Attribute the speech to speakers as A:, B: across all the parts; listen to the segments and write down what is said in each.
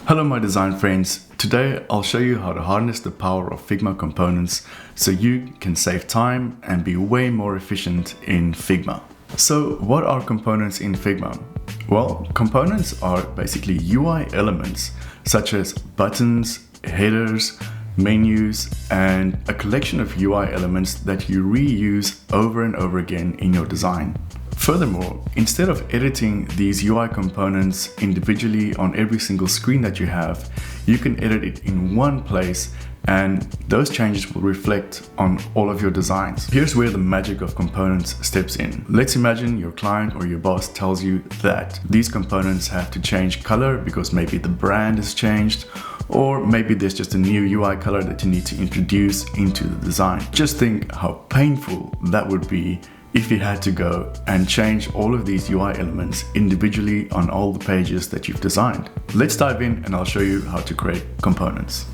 A: Hello my design friends, today I'll show you how to harness the power of Figma components so you can save time and be way more efficient in Figma. So what are components in Figma? Well, components are basically UI elements such as buttons, headers, menus, and a collection of UI elements that you reuse over and over again in your design. Furthermore, instead of editing these UI components individually on every single screen that you have, you can edit it in one place and those changes will reflect on all of your designs. Here's where the magic of components steps in. Let's imagine your client or your boss tells you that these components have to change color because maybe the brand has changed, or maybe there's just a new UI color that you need to introduce into the design. Just think how painful that would be if you had to go and change all of these UI elements individually on all the pages that you've designed. Let's dive in and I'll show you how to create components.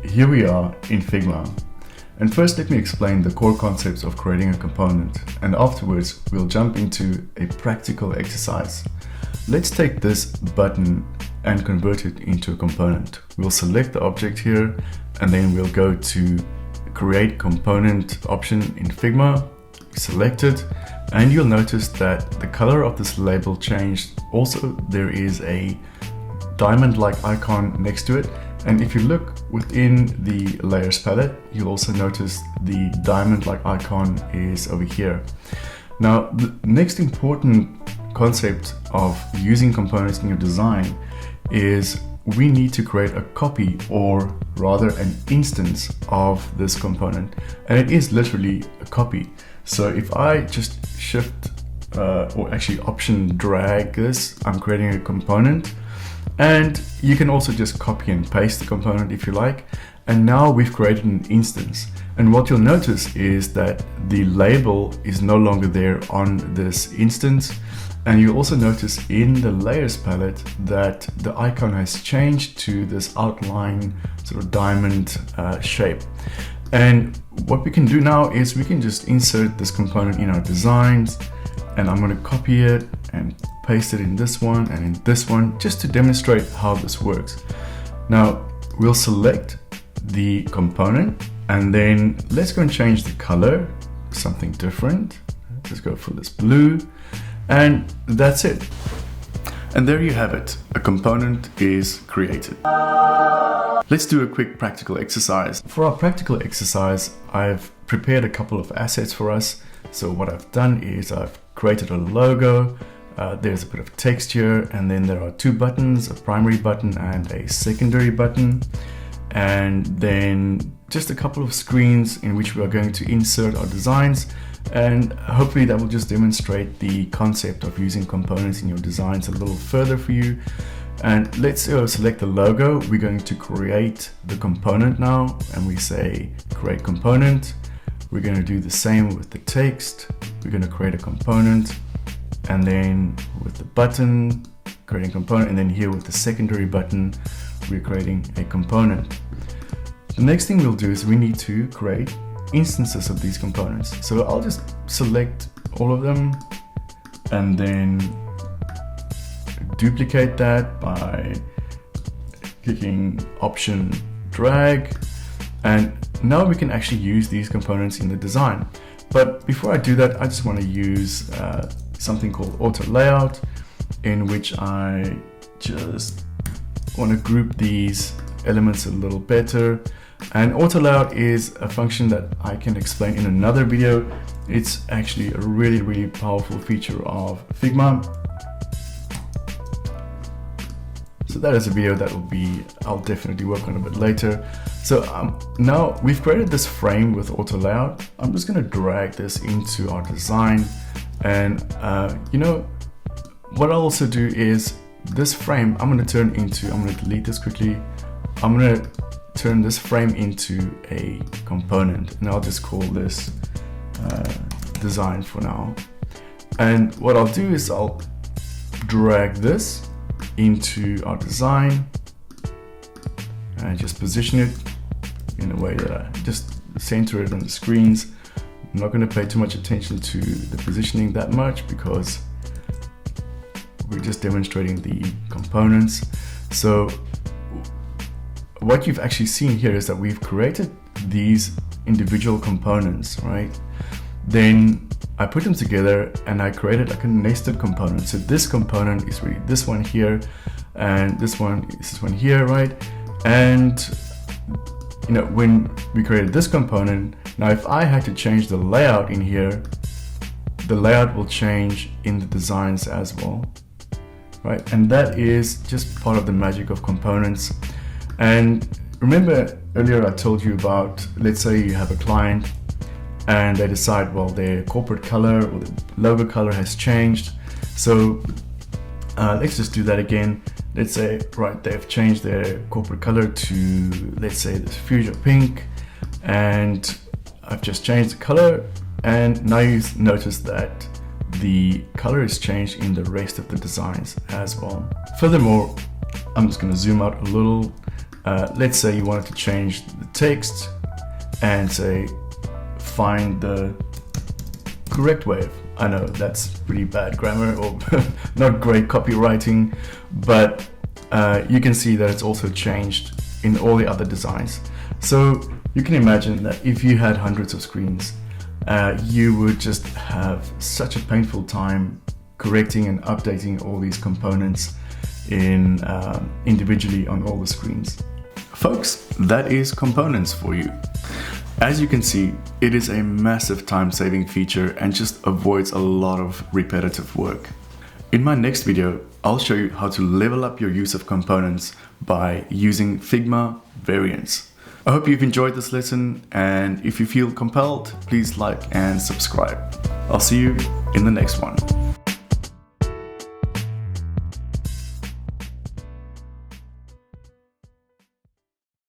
A: Here we are in Figma. And first let me explain the core concepts of creating a component, and afterwards we'll jump into a practical exercise. Let's take this button and convert it into a component. We'll select the object here and then we'll go to create component option in Figma. Select it, and you'll notice that the color of this label changed. Also, there is a diamond-like icon next to it, and if you look within the layers palette, you'll also notice the diamond-like icon is over here. Now, the next important concept of using components in your design is we need to create a copy, or rather an instance of this component, and it is literally a copy. So if I just shift or actually option drag this, I'm creating a component, and you can also just copy and paste the component if you like. And now we've created an instance, and what you'll notice is that the label is no longer there on this instance. And you'll also notice in the layers palette that the icon has changed to this outline sort of diamond shape. And what we can do now is we can just insert this component in our designs, and I'm going to copy it and paste it in this one and in this one just to demonstrate how this works. Now we'll select the component and then let's go and change the color, something different. Let's go for this blue, and that's it. And there you have it, a component is created. Let's do a quick practical exercise. For our practical exercise, I've prepared a couple of assets for us. So what I've done is I've created a logo, there's a bit of text here, and then there are two buttons, a primary button and a secondary button. And then just a couple of screens in which we are going to insert our designs. And hopefully that will just demonstrate the concept of using components in your designs a little further for you. And let's select the logo. We're going to create the component now, and we say create component. We're going to do the same with the text. We're going to create a component, and then with the button, creating a component, and then here with the secondary button, we're creating a component. The next thing we'll do is we need to create instances of these components. So I'll just select all of them and then duplicate that by clicking option drag, and now we can actually use these components in the design. But before I do that, I just want to use something called auto layout, in which I just want to group these elements a little better. And auto layout is a function that I can explain in another video. It's actually a really powerful feature of Figma. So that is a video that I'll definitely work on a bit later. So now we've created this frame with auto layout. I'm just going to drag this into our design, and you know what I'll also do is this frame I'm going to delete this quickly. I'm going to turn this frame into a component, and I'll just call this design for now. And what I'll do is I'll drag this into our design and just position it in a way that I just center it on the screens. I'm not going to pay too much attention to the positioning that much because we're just demonstrating the components. So what you've actually seen here is that we've created these individual components, right? Then I put them together and I created like a nested component. So this component is really this one here, and this one is this one here, right? And you know, when we created this component, now if I had to change the layout in here, the layout will change in the designs as well, right? And that is just part of the magic of components. And remember earlier I told you about, let's say you have a client and they decide, well, their corporate color or the logo color has changed. So let's just do that again. Let's say, right, they've changed their corporate color to, let's say, this fuchsia pink, and I've just changed the color, and now you notice that the color is changed in the rest of the designs as well. Furthermore, I'm just going to zoom out a little. Let's say you wanted to change the text and say, find the correct way. I know that's pretty bad grammar or not great copywriting, but you can see that it's also changed in all the other designs. So you can imagine that if you had hundreds of screens, you would just have such a painful time correcting and updating all these components in individually on all the screens. Folks, that is components for you. As you can see, it is a massive time-saving feature and just avoids a lot of repetitive work. In my next video, I'll show you how to level up your use of components by using Figma variants. I hope you've enjoyed this lesson, and if you feel compelled, please like and subscribe. I'll see you in the next one.